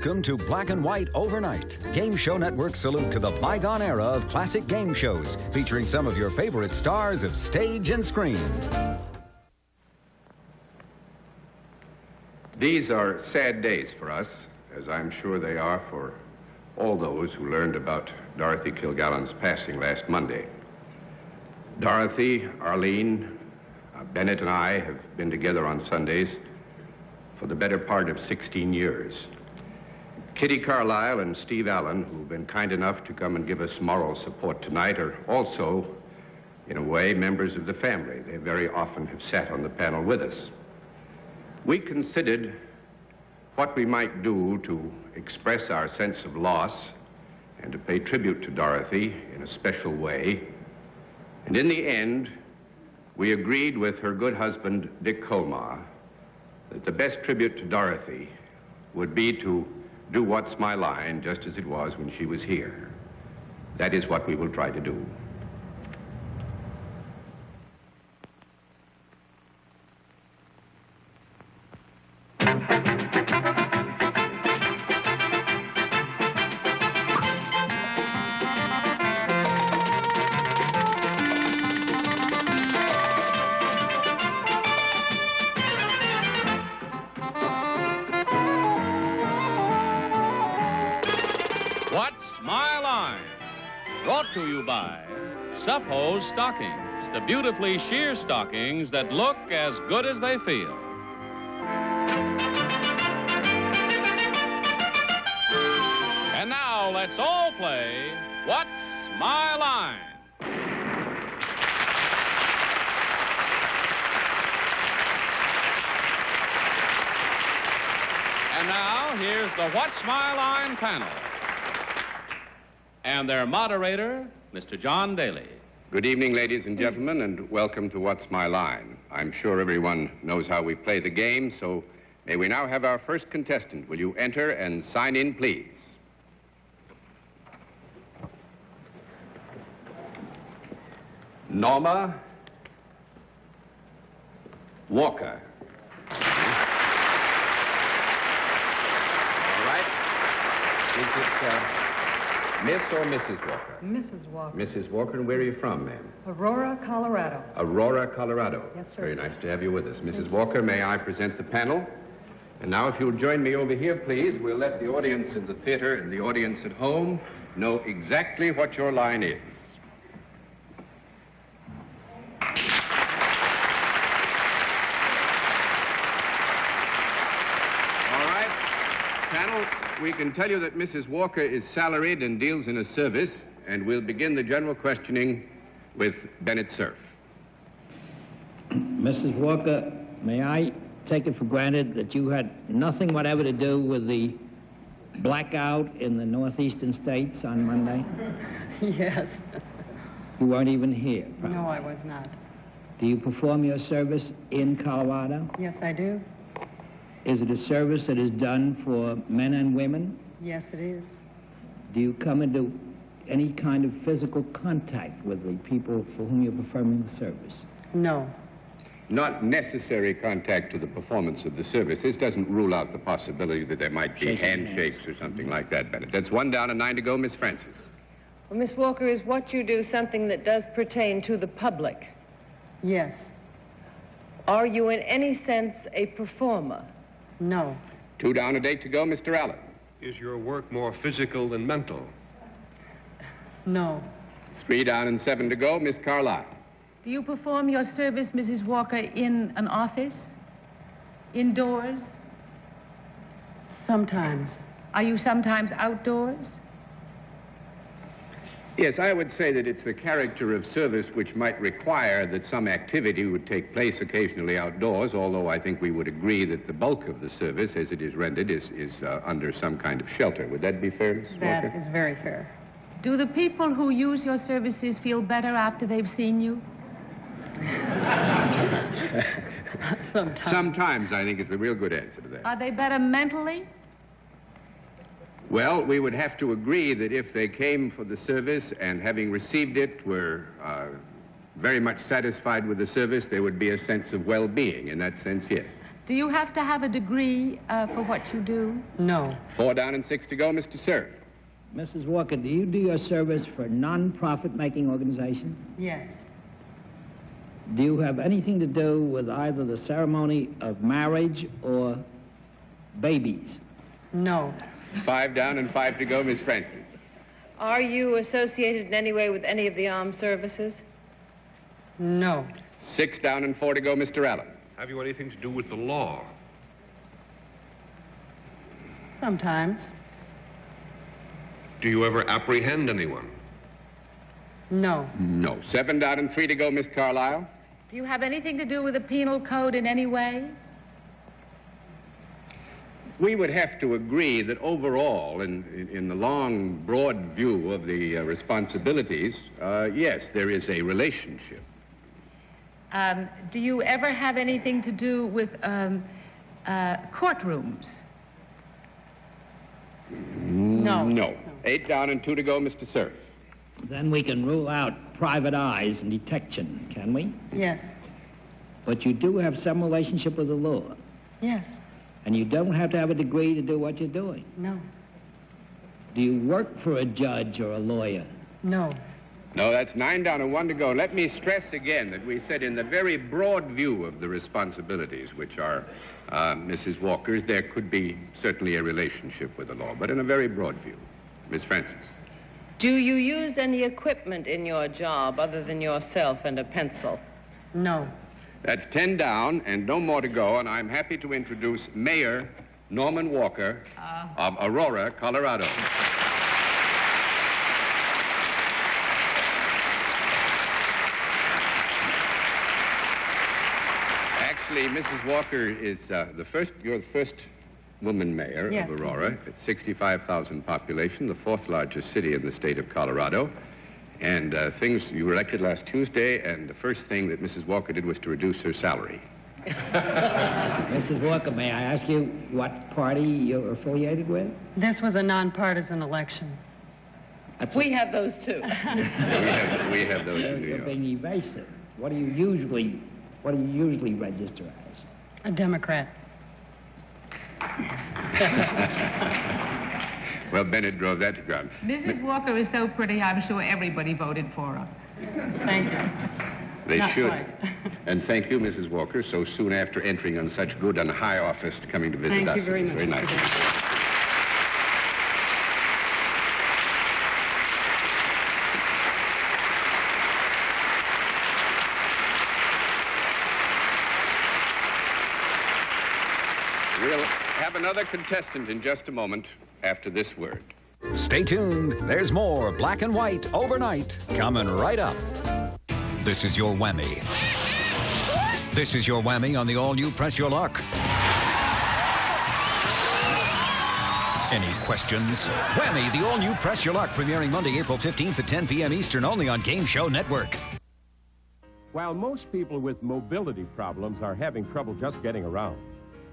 Welcome to Black and White Overnight. Game Show Network's salute to the bygone era of classic game shows, featuring some of your favorite stars of stage and screen. These are sad days for us, as I'm sure they are for all those who learned about Dorothy Kilgallen's passing last Monday. Dorothy, Arlene, Bennett and I have been together on Sundays for the better part of 16 years. Kitty Carlisle and Steve Allen, who've been kind enough to come and give us moral support tonight, are also, in a way, members of the family. They very often have sat on the panel with us. We considered what we might do to express our sense of loss and to pay tribute to Dorothy in a special way. And in the end, we agreed with her good husband, Dick Colmar, that the best tribute to Dorothy would be to do What's My Line just as it was when she was here. That is what we will try to do. Brought to you by Suppose Stockings, the beautifully sheer stockings that look as good as they feel. And now let's all play What's My Line? And now here's the What's My Line panel. And their moderator, Mr. John Daly. Good evening, ladies and gentlemen, and welcome to What's My Line. I'm sure everyone knows how we play the game, so may we now have our first contestant. Will you enter and sign in, please? Norma Walker. All right. Is it, Miss or Mrs. Walker? Mrs. Walker. Mrs. Walker, and where are you from, ma'am? Aurora, Colorado. Aurora, Colorado. Yes, sir. Very nice to have you with us. Mrs. Walker, may I present the panel? And now, if you'll join me over here, please, we'll let the audience in the theater and the audience at home know exactly what your line is. All right. Panel, we can tell you that Mrs. Walker is salaried and deals in a service, and we'll begin the general questioning with Bennett Cerf. Mrs. Walker, may I take it for granted that you had nothing whatever to do with the blackout in the northeastern states on Monday? Yes. You weren't even here, probably. No, I was not. Do you perform your service in Colorado? Yes, I do. Is it a service that is done for men and women? Yes, it is. Do you come into any kind of physical contact with the people for whom you're performing the service? No. Not necessary contact to the performance of the service. This doesn't rule out the possibility that there might be handshakes or something like that, Bennett. That's 1 down and 9 to go, Miss Francis. Well, Miss Walker, is what you do something that does pertain to the public? Yes. Are you in any sense a performer? No. 2 down and 8 to go, Mr. Allen. Is your work more physical than mental? No. 3 down and 7 to go, Miss Carlisle. Do you perform your service, Mrs. Walker, in an office? Indoors? Sometimes. Are you sometimes outdoors? Yes, I would say that it's the character of service which might require that some activity would take place occasionally outdoors, although I think we would agree that the bulk of the service, as it is rendered, is under some kind of shelter. Would that be fair, Ms. Walker? That is very fair. Do the people who use your services feel better after they've seen you? Sometimes. Sometimes, I think, is a real good answer to that. Are they better mentally? Well, we would have to agree that if they came for the service and having received it were very much satisfied with the service, there would be a sense of well-being. In that sense, yes. Do you have to have a degree for what you do? No. 4 down and 6 to go, Mr. Cerf. Mrs. Walker, do you do your service for a non-profit-making organization? Yes. Do you have anything to do with either the ceremony of marriage or babies? No. 5 down and 5 to go, Miss Francis. Are you associated in any way with any of the armed services? No. 6 down and 4 to go, Mr. Allen. Have you anything to do with the law? Sometimes. Do you ever apprehend anyone? No. No. 7 down and 3 to go, Miss Carlyle. Do you have anything to do with the penal code in any way? We would have to agree that overall, in the long, broad view of the responsibilities, yes, there is a relationship. Do you ever have anything to do with courtrooms? No. No. 8 down and 2 to go, Mr. Cerf. Then we can rule out private eyes and detection, can we? Yes. But you do have some relationship with the law. Yes. And you don't have to have a degree to do what you're doing. No. Do you work for a judge or a lawyer? No. No, that's 9 down and 1 to go. Let me stress again that we said in the very broad view of the responsibilities, which are Mrs. Walker's, there could be certainly a relationship with the law, but in a very broad view. Miss Francis. Do you use any equipment in your job other than yourself and a pencil? No. That's 10 down and no more to go, and I'm happy to introduce Mayor Norman Walker of Aurora, Colorado. Actually, Mrs. Walker is you're the first woman mayor Yes. of Aurora. It's 65,000 population, the 4th largest city in the state of Colorado. And you were elected last Tuesday, and the first thing that Mrs. Walker did was to reduce her salary. Mrs. Walker, may I ask you what party you're affiliated with? This was a nonpartisan election. We have those too. We have those in New You're York. being evasive. What do you usually register as? A Democrat. Well, Bennett drove that to ground. Mrs. Walker is so pretty, I'm sure everybody voted for her. Thank you. They Not should. quite. And thank you, Mrs. Walker, so soon after entering on such good and high office, coming to visit Thank us. you very It's much. very nice. Mr. Daly. We'll have another contestant in just a moment after this word. Stay tuned. There's more Black and White Overnight coming right up. This is your whammy. This is your whammy on the all-new Press Your Luck. Any questions? Whammy, the all-new Press Your Luck, premiering Monday, April 15th at 10 p.m. Eastern, only on Game Show Network. While most people with mobility problems are having trouble just getting around,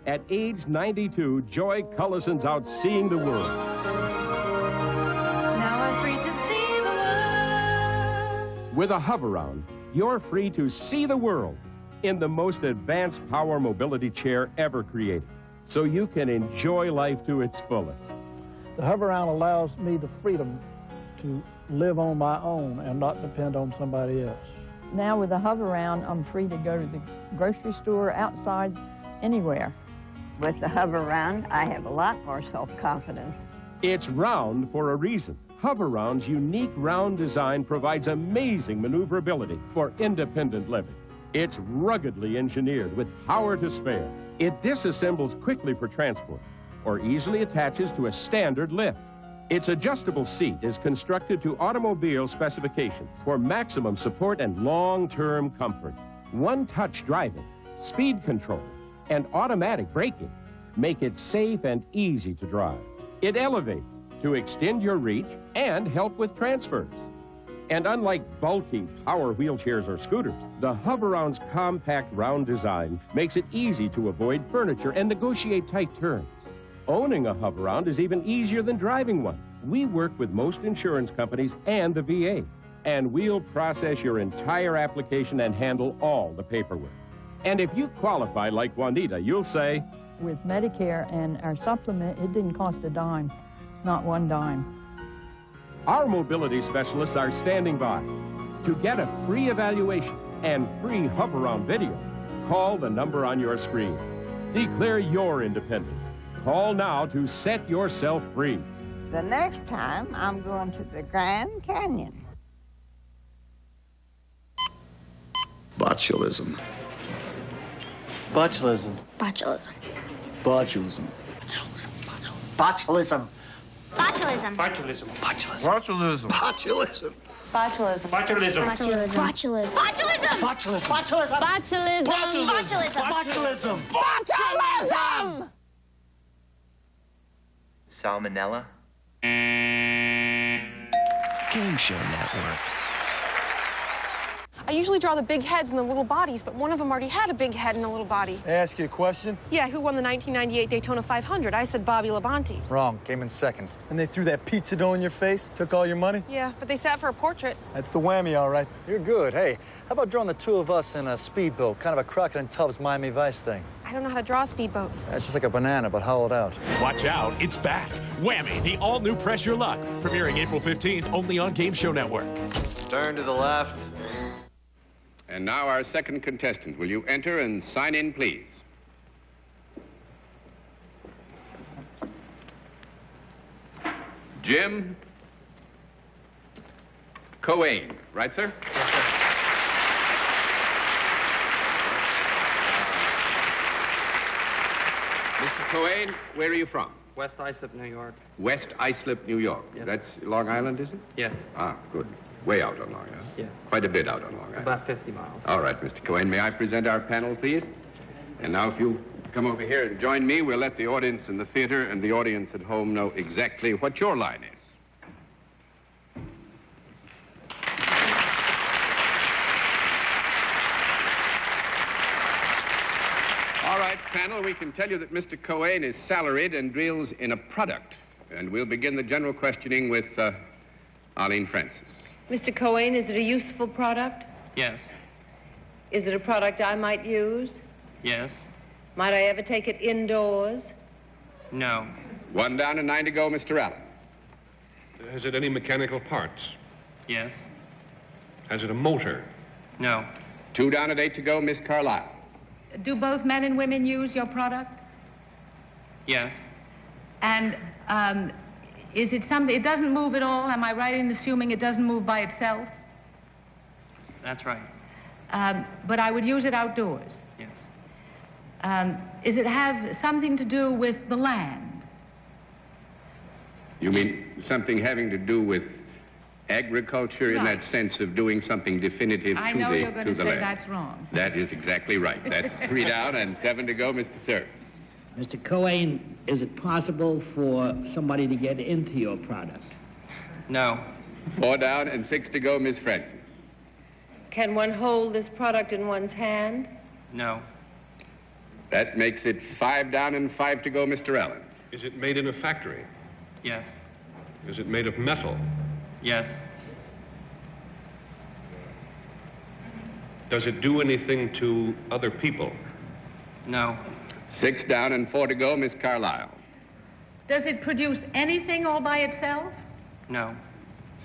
at age 92, Joy Cullison's out seeing the world. Now I'm free to see the world. With a Hover-Round, you're free to see the world in the most advanced power mobility chair ever created, so you can enjoy life to its fullest. The Hover-Round allows me the freedom to live on my own and not depend on somebody else. Now with the Hover-Round, I'm free to go to the grocery store, outside, anywhere. With the Hover-Round, I have a lot more self-confidence. It's round for a reason. Hover-Round's unique round design provides amazing maneuverability for independent living. It's ruggedly engineered with power to spare. It disassembles quickly for transport or easily attaches to a standard lift. Its adjustable seat is constructed to automobile specifications for maximum support and long-term comfort. One-touch driving, speed control, and automatic braking make it safe and easy to drive. It elevates to extend your reach and help with transfers. And unlike bulky power wheelchairs or scooters, the Hover-Round's compact round design makes it easy to avoid furniture and negotiate tight turns. Owning a Hover-Round is even easier than driving one. We work with most insurance companies and the VA, and we'll process your entire application and handle all the paperwork. And if you qualify like Juanita, you'll say, With Medicare and our supplement, it didn't cost a dime, not one dime. our mobility specialists are standing by. To get a free evaluation and free hover-around video, call the number on your screen. Declare your independence. Call now to set yourself free. The next time, I'm going to the Grand Canyon. Botulism. Botulism. Botulism. Botulism. Botulism. Botulism. Botulism. Botulism. Botulism. Botulism. Botulism. Botulism. Botulism. Botulism. Botulism. Botulism. Botulism. Botulism. Salmonella. Game Show Network. I usually draw the big heads and the little bodies, but one of them already had a big head and a little body. May I ask you a question? Yeah, who won the 1998 Daytona 500? I said Bobby Labonte. Wrong. Came in second. And they threw that pizza dough in your face? Took all your money? Yeah, but they sat for a portrait. That's the whammy, all right. You're good. Hey, how about drawing the two of us in a speedboat? Kind of a Crockett and Tubbs Miami Vice thing. I don't know how to draw a speedboat. That's just like a banana, but hollowed out. Watch out, it's back. Whammy, the all-new Press Your Luck. Premiering April 15th, only on Game Show Network. Turn to the left. And now our second contestant. Will you enter and sign in, please? Jim Coain. Right, sir? Mr. Coain, where are you from? West Islip, New York. West Islip, New York. Yes. That's Long Island, is it? Yes. Ah, good. Way out on Long Island. Yes. Quite a bit out on Long Island. About 50 miles. All right, Mr. Coain, may I present our panel, please? And now if you come over here and join me, we'll let the audience in the theater and the audience at home know exactly what your line is. All right, panel, we can tell you that Mr. Coain is salaried and deals in a product. And we'll begin the general questioning with Arlene Francis. Mr. Coain, is it a useful product? Yes. Is it a product I might use? Yes. Might I ever take it indoors? No. 1 down and 9 to go, Mr. Allen. Has it any mechanical parts? Yes. Has it a motor? No. 2 down and 8 to go, Miss Carlisle. Do both men and women use your product? Yes. And is it something, it doesn't move at all? Am I right in assuming it doesn't move by itself? That's right. But I would use it outdoors. Yes. Is it have something to do with the land? You mean something having to do with agriculture in that sense of doing something definitive I to know the you're going to say land? that's wrong. That is exactly right. That's 3 down and 7 to go, Mr. Sir. Mr. Coain, is it possible for somebody to get into your product? No. 4 down and 6 to go, Miss Francis. Can one hold this product in one's hand? No. That makes it 5 down and 5 to go, Mr. Allen. Is it made in a factory? Yes. Is it made of metal? Yes. Does it do anything to other people? No. 6 down and 4 to go, Miss Carlisle. Does it produce anything all by itself? No.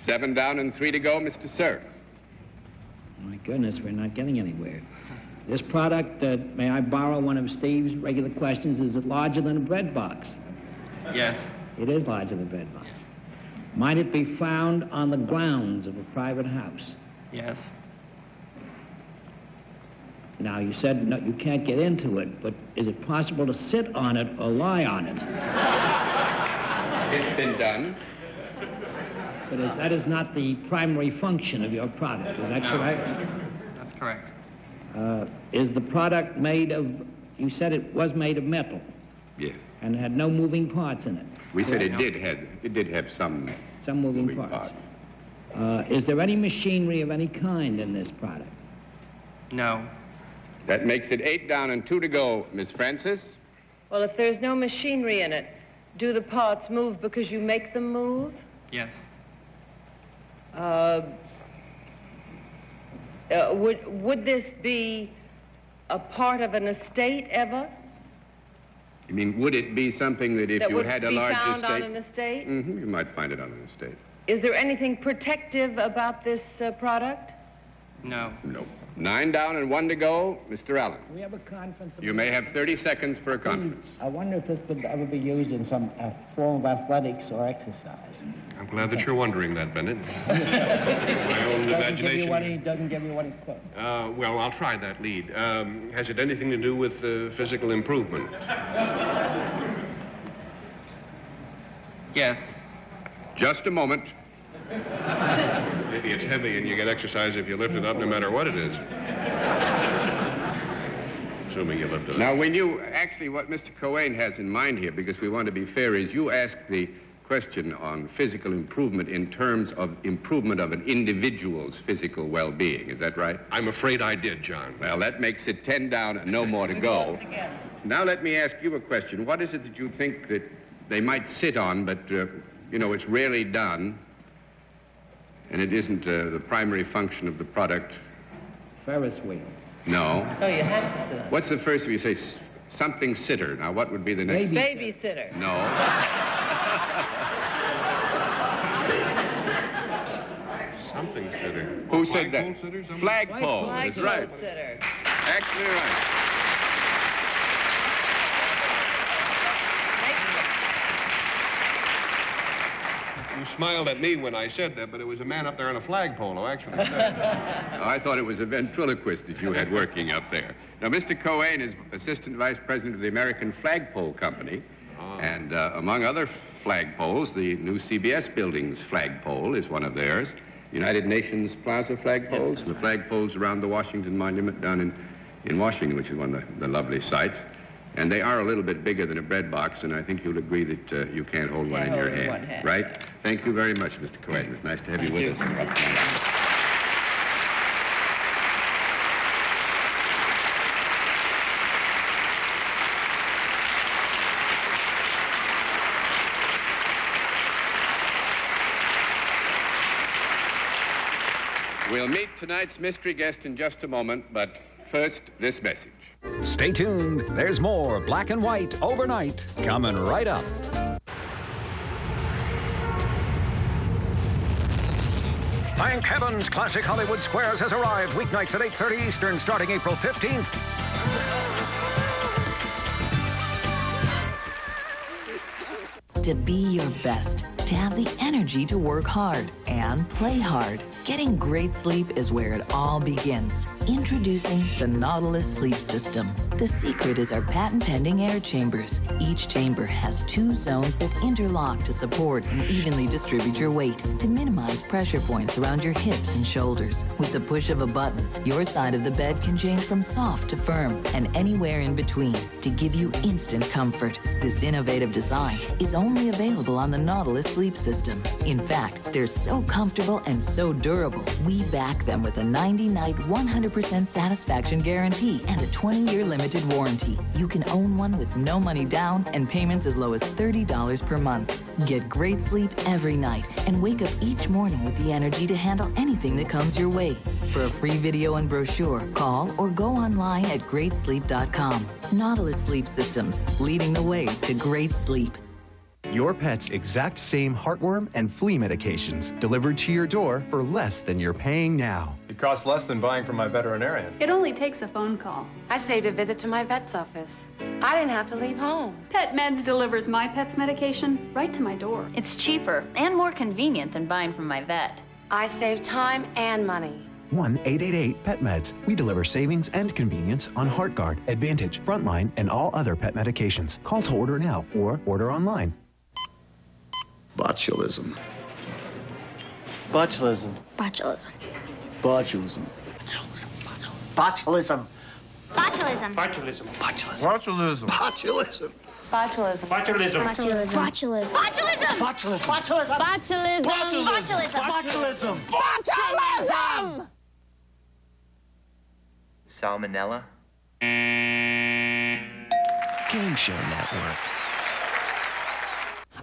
7 down and 3 to go, Mr. Sir. My goodness, we're not getting anywhere. This product, may I borrow one of Steve's regular questions, is it larger than a bread box? Yes. It is larger than a bread box. Might it be found on the grounds of a private house? Yes. Now, you said no, you can't get into it, but is it possible to sit on it or lie on it? It's been done. But that is not the primary function of your product, is that correct? That's correct. Is the product made of, you said it was made of metal? Yes. And had no moving parts in it? We said it did have some moving parts. Is there any machinery of any kind in this product? No. That makes it 8 down and 2 to go, Miss Francis. Well, if there's no machinery in it, do the parts move because you make them move? Yes. Would this be a part of an estate ever? You mean, would it be something that if you had a large that would be found estate? on an estate? Mm-hmm, you might find it on an estate. Is there anything protective about this product? No. No. 9 down and 1 to go. Mr. Allen. We have a conference. You may have 30 seconons for a conference. I wonder if this could ever be used in some form of athletics or exercise. I'm glad that you're wondering that, Bennett. My own imagination. Doesn't give you what he could. Well, I'll try that lead. Has it anything to do with physical improvement? Yes. Just a moment. Maybe it's heavy and you get exercise if you lift it up no matter what it is. Assuming you lift it up. Now, actually what Mr. Cohen has in mind here, because we want to be fair, is you asked the question on physical improvement in terms of improvement of an individual's physical well-being. Is that right? I'm afraid I did, John. Well, that makes it 10 down and no more to go. Now let me ask you a question. What is it that you think that they might sit on, but, it's rarely done, and it isn't the primary function of the product? Ferris wheel. No. Oh, you have to sit. What's the first? You say something sitter. Now, what would be the next? Babysitter. No. Something sitter. Who said that? Flagpole sitter? Flagpole. That's right. Sitter. Actually right. You smiled at me when I said that, but it was a man up there on a flagpole who actually said it. I thought it was a ventriloquist that you had working up there. Now, Mr. Cohen is Assistant Vice President of the American Flagpole Company. And among other flagpoles, the new CBS building's flagpole is one of theirs. United Nations Plaza flagpoles, and the flagpoles around the Washington Monument down in Washington, which is one of the lovely sights. And they are a little bit bigger than a bread box, and I think you'll agree that you can't hold one in your hand. Right? Thank you very much, Mr. Cohen. It's nice to have you with us. We'll meet tonight's mystery guest in just a moment, but first, this message. Stay tuned. There's more Black and White Overnight coming right up. Thank heavens Classic Hollywood Squares has arrived weeknights at 8:30 Eastern starting April 15th. To be your best, to have the energy to work hard and play hard. Getting great sleep is where it all begins. Introducing the Nautilus Sleep System. The secret is our patent-pending air chambers. Each chamber has 2 zones that interlock to support and evenly distribute your weight to minimize pressure points around your hips and shoulders. With the push of a button, your side of the bed can change from soft to firm and anywhere in between to give you instant comfort. This innovative design is only available on the Nautilus Sleep System. In fact, they're so comfortable and so durable, we back them with a 90-night 100% satisfaction guarantee and a 20-year limited warranty. You can own one with no money down and payments as low as $30 per month. Get great sleep every night and wake up each morning with the energy to handle anything that comes your way. For a free video and brochure, call or go online at greatsleep.com. Nautilus Sleep Systems, leading the way to great sleep. Your pet's exact same heartworm and flea medications delivered to your door for less than you're paying now. It costs less than buying from my veterinarian. It only takes a phone call. I saved a visit to my vet's office. I didn't have to leave home. Pet Meds delivers my pet's medication right to my door. It's cheaper and more convenient than buying from my vet. I save time and money. 1-888-PET-MEDS. We deliver savings and convenience on HeartGuard, Advantage, Frontline, and all other pet medications. Call to order now or order online. Botulism. Botulism. Botulism. Botulism. Botulism. Botulism. Botulism. Botulism. Botulism. Botulism. Botulism. Botulism. Botulism. Botulism. Botulism. Botulism. Botulism. Botulism. Botulism. Salmonella? Game Show Network.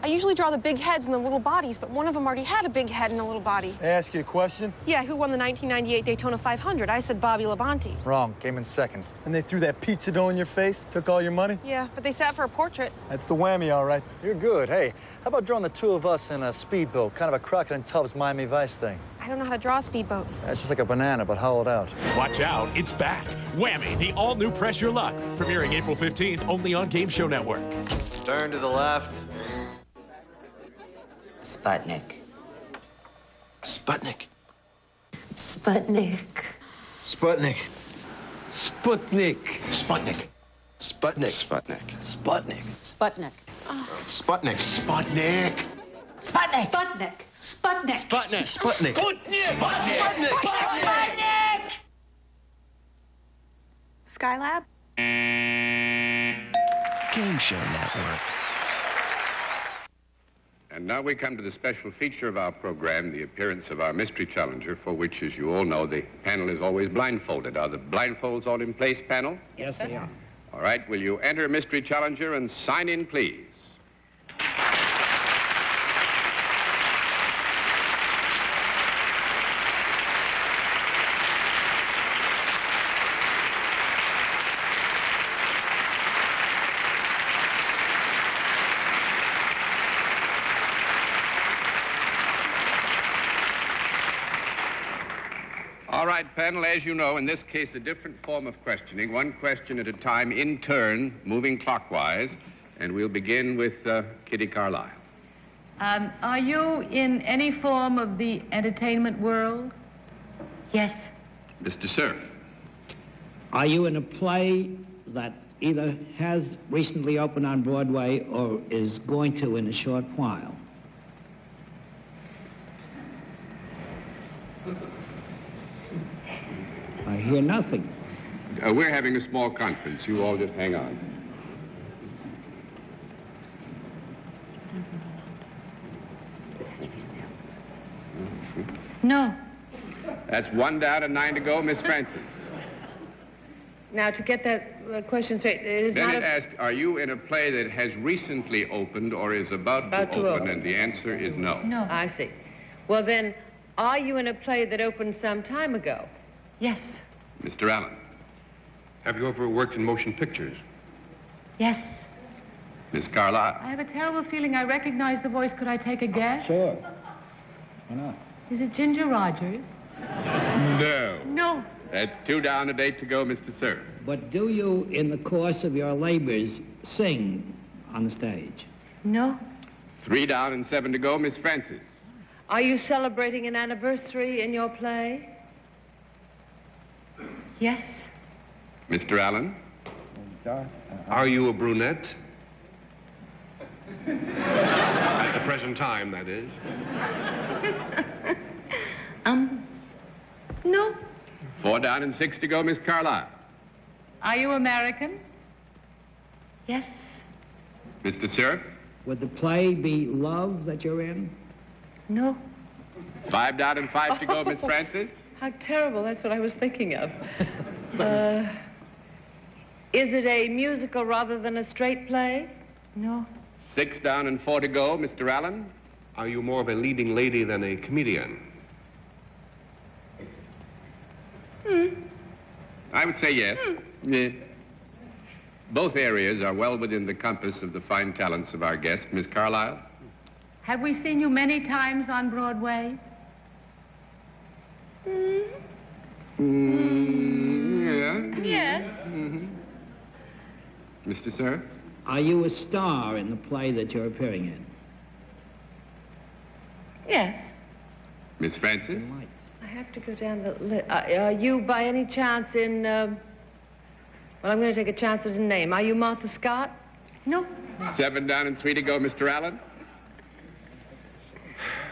I usually draw the big heads and the little bodies, but one of them already had a big head and a little body. May I ask you a question? Yeah, who won the 1998 Daytona 500? I said Bobby Labonte. Wrong. Came in second. And they threw that pizza dough in your face? Took all your money? Yeah, but they sat for a portrait. That's the whammy, all right. You're good. Hey, how about drawing the two of us in a speedboat? Kind of a Crockett and Tubbs Miami Vice thing. I don't know how to draw a speedboat. That's just like a banana, but hollowed out. Watch out, it's back. Whammy, the all-new Press Your Luck. Premiering April 15th, only on Game Show Network. Turn to the left. Sputnik. Sputnik. Sputnik. Sputnik. Sputnik. Sputnik. Sputnik. Sputnik. Sputnik. Sputnik. Sputnik. Sputnik. Sputnik. Sputnik. Sputnik. Sputnik. Sputnik. Sputnik. Sputnik. Skylab? Game Show Network. And now we come to the special feature of our program, the appearance of our mystery challenger, for which, as you all know, the panel is always blindfolded. Are the blindfolds all in place, panel? Yes, they are. All right, will you enter mystery challenger and sign in, please? All right, panel, as you know, in this case, a different form of questioning, one question at a time, in turn, moving clockwise, and we'll begin with Kitty Carlisle. Are you in any form of the entertainment world? Yes. Mr. Cerf. Are you in a play that either has recently opened on Broadway or is going to in a short while? I hear nothing. We're having a small conference. You all just hang on. No. That's 1 down and 9 to go, Miss Francis. Now, to get that question straight, it is Then not it asked, are you in a play that has recently opened or is about to open? And the answer is no. No. I see. Well, then, are you in a play that opened some time ago? Yes. Mr. Allen. Have you ever worked in motion pictures? Yes. Miss Carlisle. I have a terrible feeling I recognize the voice. Could I take a guess? Sure. Why not? Is it Ginger Rogers? No. No. That's 2 down and 8 to go, Mr. Cerf. But do you, in the course of your labors, sing on the stage? No. 3 down and 7 to go, Miss Francis. Are you celebrating an anniversary in your play? Yes. Mr. Allen. Are you a brunette? At the present time, that is. No. 4 down and 6 to go, Miss Carlisle. Are you American? Yes. Mr. Cerf. Would the play be Love that you're in? No. 5 down and 5 to go, Miss Francis. How terrible. That's what I was thinking of. Is it a musical rather than a straight play? No. 6 down and 4 to go, Mr. Allen. Are you more of a leading lady than a comedian? I would say yes. Both areas are well within the compass of the fine talents of our guest, Miss Carlisle. Have we seen you many times on Broadway? Yeah. Yes. Mr. Cerf. Are you a star in the play that you're appearing in? Yes. Miss Francis. I have to go down the list. Are you by any chance in, well, I'm going to take a chance at a name. Are you Martha Scott? No. 7 down and 3 to go, Mr. Allen.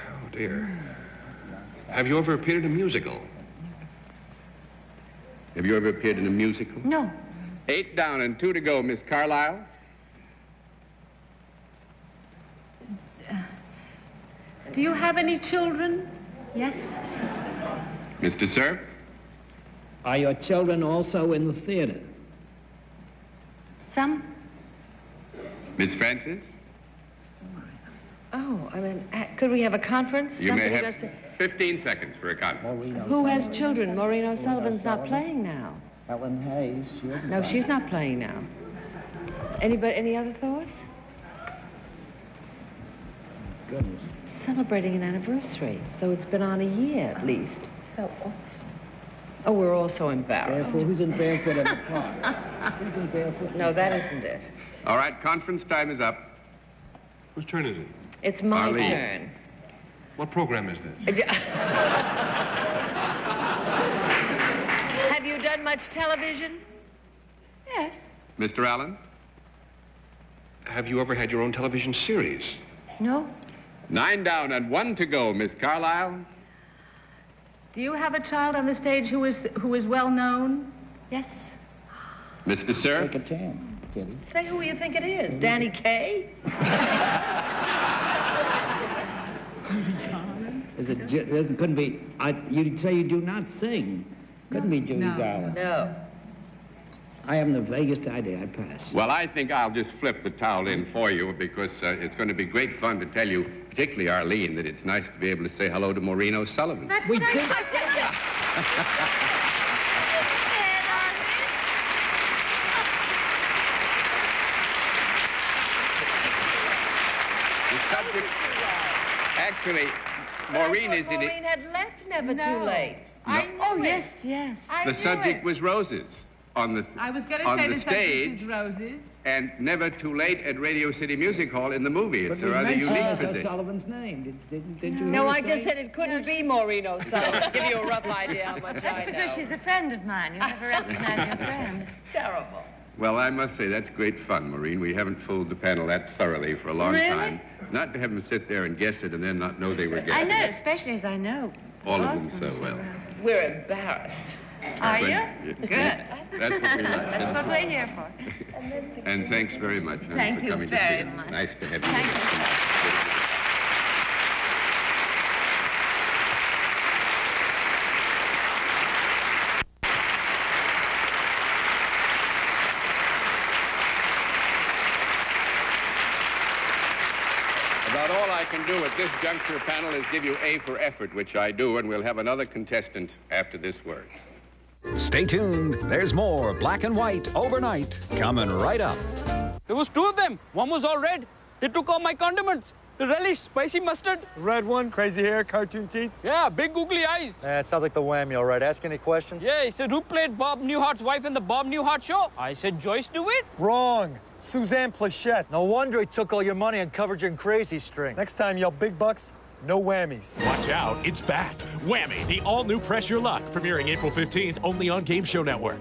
Oh, dear. Have you ever appeared in a musical? Have you ever appeared in a musical? No. 8 down and 2 to go, Miss Carlisle. Do you have any children? Yes. Mr. Cerf. Are your children also in the theater? Some. Miss Francis. Oh, I mean, could we have a conference? You may Somebody have 15 seconds for a conference. Who has children? Maureen O'Sullivan's not playing now. Ellen Hayes. No, she's not playing now. Anybody? Any other thoughts? Goodness. Celebrating an anniversary, so it's been on a year at least. Oh, we're all so embarrassed. Barefoot. Who's in barefoot at the park? Who's in barefoot? No, that isn't it. All right, conference time is up. Whose turn is it? It's my Arlene. turn. What program is this? Have you done much television? Yes. Mr. Allen? Have you ever had your own television series? No. 9 down and 1 to go, Miss Carlyle. Do you have a child on the stage who is well known? Yes. Mr. Sir? Take a chance, Kitty. Say who you think it is. Danny Kaye? It couldn't be. You'd say you do not sing. Couldn't be Judy Garland. No. I haven't the vaguest idea. I pass. Well, I think I'll just flip the towel in for you because it's going to be great fun to tell you, particularly Arlene, that it's nice to be able to say hello to Maureen O'Sullivan. That's what I The subject, actually, Maureen is in it. Maureen had left Never No. Too Late. No. Oh, yes, yes. The subject was roses on the I was going to on say the the subject stage is roses. and Never Too Late at Radio City Music Hall in the movie. It's a rather unique position. O'Sullivan's name. Did you No, hear I her just say? said it couldn't be Maureen O'Sullivan. Give you a rough idea how much I know. Because she's a friend of mine. You never recognize your friend. Terrible. Well, I must say, that's great fun, Maureen. We haven't fooled the panel that thoroughly for a long Really? time. Not to have them sit there and guess it and then not know they were guessing I know, it. especially as I know. All of them so well. We're embarrassed. Are But- you? Good. That's what we like. That's what we're here for. And thanks very much honey, Thank for you coming very to see us. much. Nice to have you Thank here. you, About all I can do at this juncture, panel, is give you A for effort, which I do, and we'll have another contestant after this word. Stay tuned. There's more Black and White Overnight coming right up. There was 2 of them. One was all red. They took all my condiments. The relish, spicy mustard. Red one, crazy hair, cartoon teeth. Yeah, big googly eyes. It sounds like the whammy, all right. Ask any questions? Yeah, he said, who played Bob Newhart's wife in the Bob Newhart show? I said, Joyce DeWitt. Wrong. Suzanne Plachette. No wonder he took all your money and covered you in crazy string. Next time, yell big bucks, no whammies. Watch out, it's back. Whammy, the all-new Press Your Luck, premiering April 15th only on Game Show Network.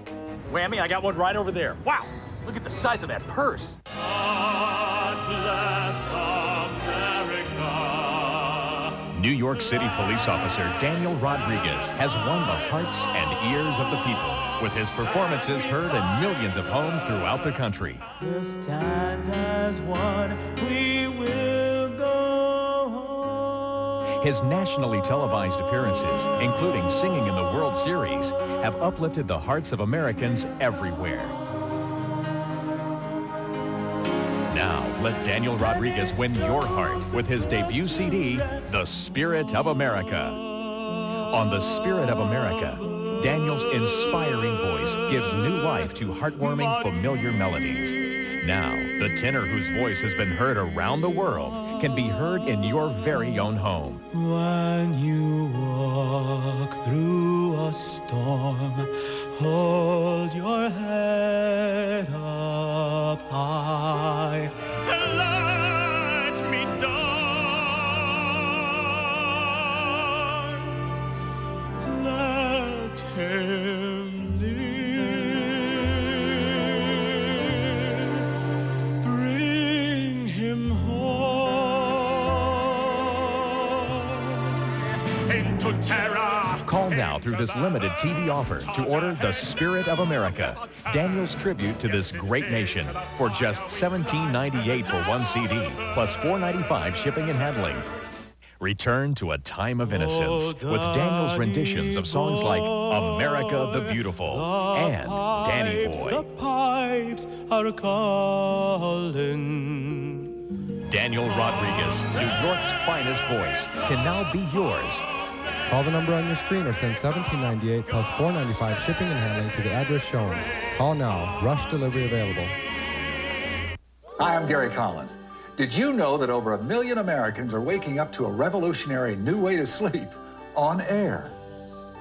Whammy, I got one right over there. Wow, look at the size of that purse. God bless America. New York City police officer Daniel Rodriguez has won the hearts and ears of the people with his performances heard in millions of homes throughout the country. We'll stand as one, we will go home. His nationally televised appearances, including singing in the World Series, have uplifted the hearts of Americans everywhere. Now, let Daniel Rodriguez win your heart with his debut CD, The Spirit of America. On The Spirit of America, Daniel's inspiring voice gives new life to heartwarming, familiar melodies. Now, the tenor whose voice has been heard around the world can be heard in your very own home. When you walk through a storm, hold your head up high. Let me down. Let him live. Bring him home. Into terror. Call now through this limited TV offer to order The Spirit of America, Daniel's tribute to this great nation, for just $17.98 for one CD, plus $4.95 shipping and handling. Return to a time of innocence with Daniel's renditions of songs like America the Beautiful and Danny Boy. The pipes are calling. Daniel Rodriguez, New York's finest voice, can now be yours. Call the number on your screen or send $17.98 plus $4.95 shipping and handling to the address shown. Call now. Rush delivery available. Hi, I'm Gary Collins. Did you know that over 1 million Americans are waking up to a revolutionary new way to sleep on air?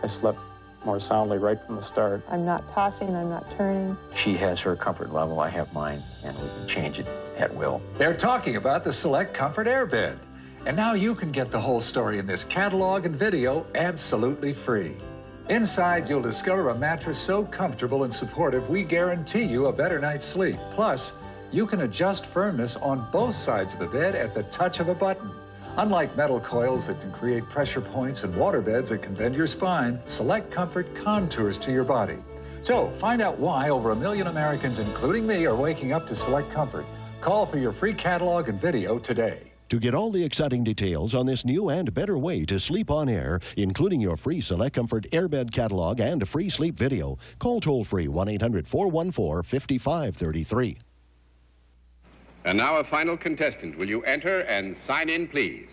I slept more soundly right from the start. I'm not tossing, I'm not turning. She has her comfort level, I have mine, and we can change it at will. They're talking about the Select Comfort Airbed. And now you can get the whole story in this catalog and video absolutely free. Inside, you'll discover a mattress so comfortable and supportive, we guarantee you a better night's sleep. Plus, you can adjust firmness on both sides of the bed at the touch of a button. Unlike metal coils that can create pressure points and water beds that can bend your spine, Select Comfort contours to your body. So, find out why over 1 million Americans, including me, are waking up to Select Comfort. Call for your free catalog and video today. To get all the exciting details on this new and better way to sleep on air, including your free Select Comfort Airbed catalog and a free sleep video, call toll-free 1-800-414-5533. And now a final contestant. Will you enter and sign in, please?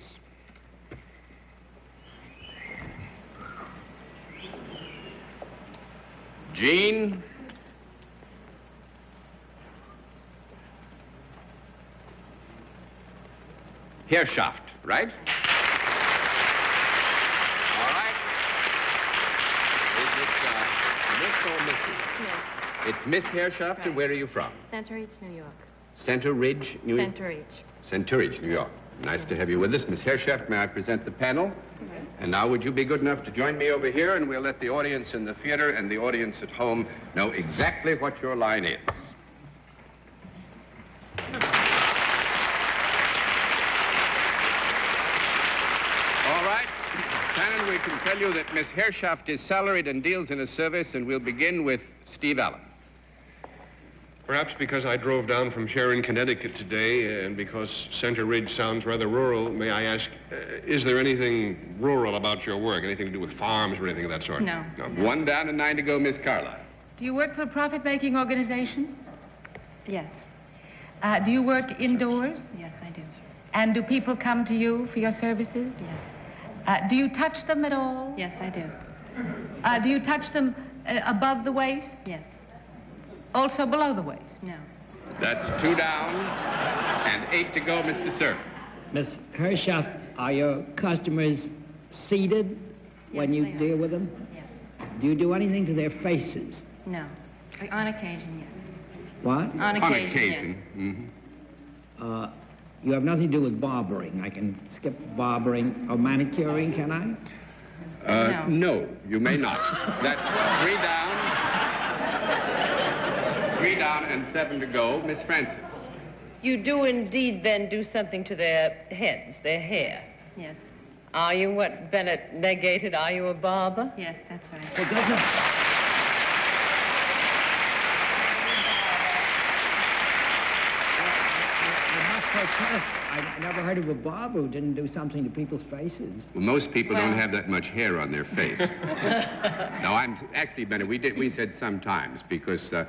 Jean. Herrschaft, right? All right. Is it Miss or Mrs.? Yes. It's Miss Herrschaft, and where are you from? Center Ridge, New York. Center Ridge, New York? Center Ridge. Center Ridge, New York. Nice to have you with us. Miss Herrschaft, may I present the panel? And now would you be good enough to join me over here, and we'll let the audience in the theater and the audience at home know exactly what your line is. All right. Shannon, we can tell you that Miss Herrschaft is salaried and deals in a service, and we'll begin with Steve Allen. Perhaps because I drove down from Sharon, Connecticut today, and because Center Ridge sounds rather rural, may I ask, is there anything rural about your work? Anything to do with farms or anything of that sort? No. One down and 9 to go, Miss Carla. Do you work for a profit-making organization? Yes. Do you work indoors? Yes, I do. And do people come to you for your services? Yes. Do you touch them at all? Yes, I do. Do you touch them above the waist? Yes. Also below the waist? No. That's 2 down and 8 to go, Mr. Sir. Miss Herrschaft, are your customers seated when you deal with them? Yes. Do you do anything to their faces? No. On occasion, yes. What? On occasion, Mm-hmm. You have nothing to do with barbering. I can skip barbering or manicuring, can I? No, you may not. That's 3 down. 3 down and 7 to go, Miss Francis. You do indeed then do something to their heads, their hair. Yes. Are you what Bennett negated? Are you a barber? Yes, that's right. Well, doesn't... I never heard of a barber who didn't do something to people's faces. Well, most people don't have that much hair on their face. No, actually, Bennett, we said sometimes, because the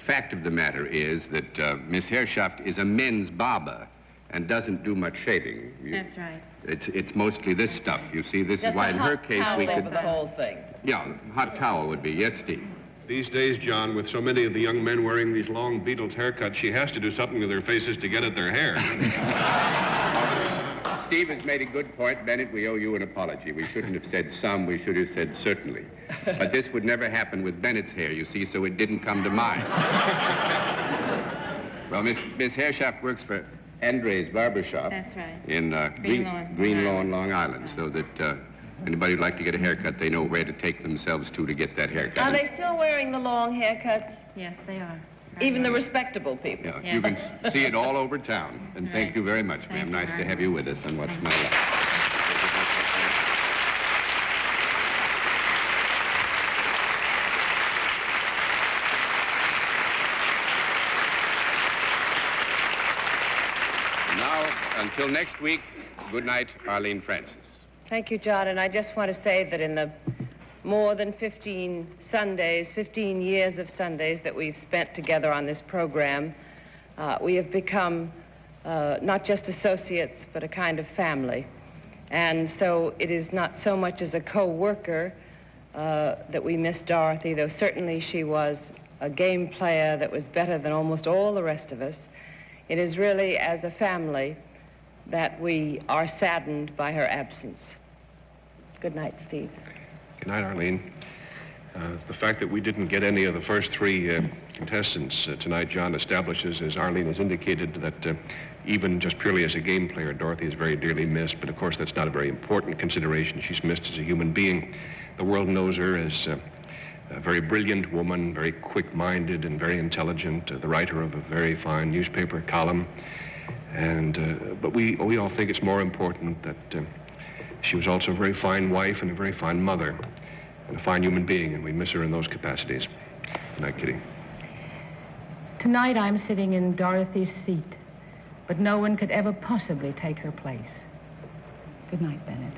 fact of the matter is that Miss Herrschaft is a men's barber and doesn't do much shaving. That's right. It's mostly this stuff. You see, this Just is why in her case we could... over the whole thing. Yeah, hot towel would be. Yes, Steve. These days, John, with so many of the young men wearing these long Beatles haircuts, she has to do something with their faces to get at their hair. Steve has made a good point. Bennett, we owe you an apology. We shouldn't have said some, we should have said certainly. But this would never happen with Bennett's hair, you see, so it didn't come to mind. Well, Miss Herrschaft works for Andre's Barbershop. That's right. In Green Lawn, Long Island, so that anybody who'd like to get a haircut, they know where to take themselves to get that haircut. Are they still wearing the long haircuts? Yes, they are. Even the respectable people? Yeah, you can see it all over town. And thank you very much, ma'am. Nice to have you with us on What's My Life. Now, until next week, good night, Arlene Francis. Thank you, John. And I just want to say that in the more than 15 Sundays, 15 years of Sundays that we've spent together on this program, we have become not just associates, but a kind of family. And so it is not so much as a co-worker that we miss Dorothy, though certainly she was a game player that was better than almost all the rest of us. It is really as a family that we are saddened by her absence. Good night, Steve. Good night, Arlene. The fact that we didn't get any of the first three contestants tonight, John, establishes, as Arlene has indicated, that even just purely as a game player, Dorothy is very dearly missed. But of course, that's not a very important consideration. She's missed as a human being. The world knows her as a very brilliant woman, very quick-minded and very intelligent, the writer of a very fine newspaper column. But we all think it's more important that she was also a very fine wife and a very fine mother and a fine human being, and we miss her in those capacities. Good night, Kitty. Tonight I'm sitting in Dorothy's seat, but no one could ever possibly take her place. Good night, Bennett.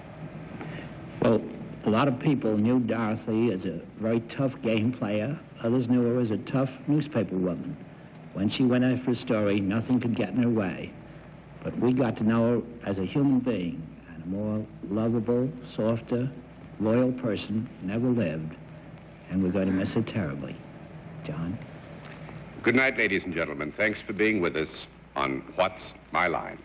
Well, a lot of people knew Dorothy as a very tough game player. Others knew her as a tough newspaper woman. When she went after a story, nothing could get in her way. But we got to know her as a human being, and a more lovable, softer, loyal person never lived. And we're going to miss her terribly. John? Good night, ladies and gentlemen. Thanks for being with us on What's My Line?